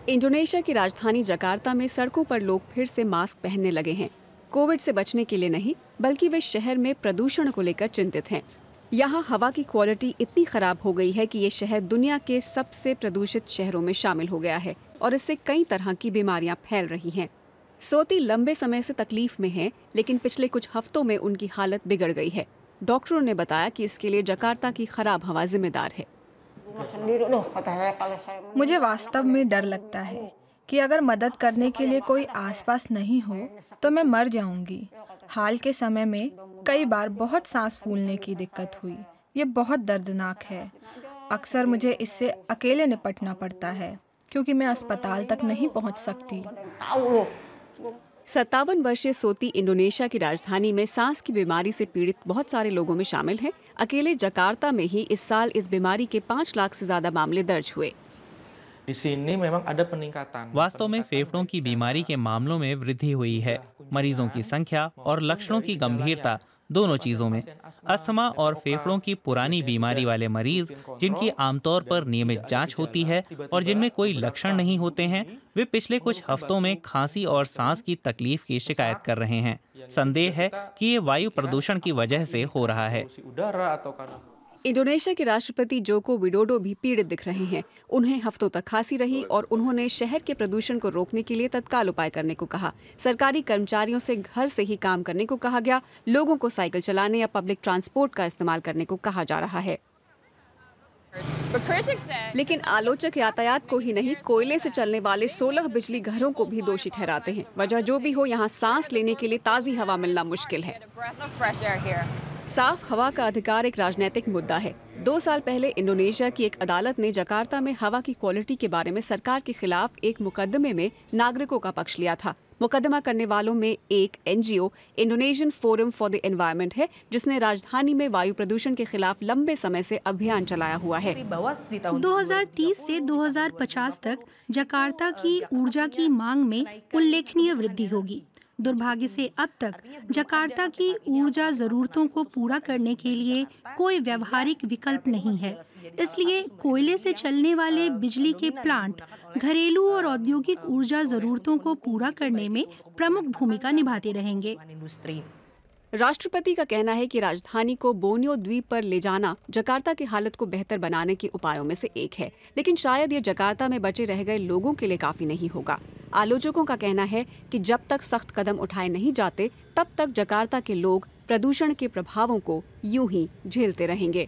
Indonesia की राजधानी Jakarta में सड़कों पर लोग फिर से मास्क पहनने लगे हैं। कोविड से बचने के लिए नहीं, बल्कि वे शहर में प्रदूषण को लेकर चिंतित हैं। यहाँ हवा की क्वालिटी इतनी खराब हो गई है कि ये शहर दुनिया के सबसे प्रदूषित शहरों में शामिल हो गया है और इससे कई तरह की बीमारियां फैल रही हैं। सोती लंबे समय से तकलीफ में हैं, लेकिन पिछले कुछ हफ्तों में उनकी हालत बिगड़ गई है। डॉक्टरों ने बताया कि इसके लिए जकार्ता की खराब हवा जिम्मेदार है। मुझे वास्तव में डर लगता है कि अगर मदद करने के लिए कोई आसपास नहीं हो तो मैं मर जाऊंगी। हाल के समय में कई बार बहुत सांस फूलने की दिक्कत हुई। ये बहुत दर्दनाक है। अक्सर मुझे इससे अकेले निपटना पड़ता है क्योंकि मैं अस्पताल तक नहीं पहुंच सकती। 57 वर्षीय सोती इंडोनेशिया की राजधानी में सांस की बीमारी से पीड़ित बहुत सारे लोगों में शामिल हैं। अकेले जकार्ता में ही इस साल इस बीमारी के 5 लाख से ज्यादा मामले दर्ज हुए। वास्तव में फेफड़ों की बीमारी के मामलों में वृद्धि हुई है। मरीजों की संख्या और लक्षणों की गंभीरता, दोनों चीजों में। अस्थमा और फेफड़ों की पुरानी बीमारी वाले मरीज, जिनकी आमतौर पर नियमित जांच होती है और जिनमें कोई लक्षण नहीं होते हैं, वे पिछले कुछ हफ्तों में खांसी और सांस की तकलीफ की शिकायत कर रहे हैं। संदेह है कि ये वायु प्रदूषण की वजह से हो रहा है। इंडोनेशिया के राष्ट्रपति जोको विडोडो भी पीड़ित दिख रहे हैं। उन्हें हफ्तों तक खांसी रही और उन्होंने शहर के प्रदूषण को रोकने के लिए तत्काल उपाय करने को कहा। सरकारी कर्मचारियों से घर से ही काम करने को कहा गया। लोगों को साइकिल चलाने या पब्लिक ट्रांसपोर्ट का इस्तेमाल करने को कहा जा रहा है। लेकिन आलोचक यातायात को ही नहीं, कोयले से चलने वाले 16 बिजली घरों को भी दोषी ठहराते हैं। वजह जो भी हो, यहाँ सांस लेने के लिए ताज़ी हवा मिलना मुश्किल है। साफ हवा का अधिकार एक राजनीतिक मुद्दा है। 2 साल पहले इंडोनेशिया की एक अदालत ने जकार्ता में हवा की क्वालिटी के बारे में सरकार के खिलाफ एक मुकदमे में नागरिकों का पक्ष लिया था। मुकदमा करने वालों में एक NGO Indonesian forum for the environment है, जिसने राजधानी में वायु प्रदूषण के खिलाफ लंबे समय से अभियान चलाया हुआ है। 2030 से 2050 तक जकार्ता की ऊर्जा की मांग में उल्लेखनीय वृद्धि होगी। दुर्भाग्य से अब तक जकार्ता की ऊर्जा जरूरतों को पूरा करने के लिए कोई व्यवहारिक विकल्प नहीं है। इसलिए कोयले से चलने वाले बिजली के प्लांट घरेलू और औद्योगिक ऊर्जा जरूरतों को पूरा करने में प्रमुख भूमिका निभाते रहेंगे। राष्ट्रपति का कहना है कि राजधानी को बोर्नियो द्वीप पर ले जाना जकार्ता की हालत को बेहतर बनाने के उपायों में से एक है, लेकिन शायद ये जकार्ता में बचे रह गए लोगों के लिए काफी नहीं होगा। आलोचकों का कहना है कि जब तक सख्त कदम उठाए नहीं जाते, तब तक जकार्ता के लोग प्रदूषण के प्रभावों को यूं ही झेलते रहेंगे।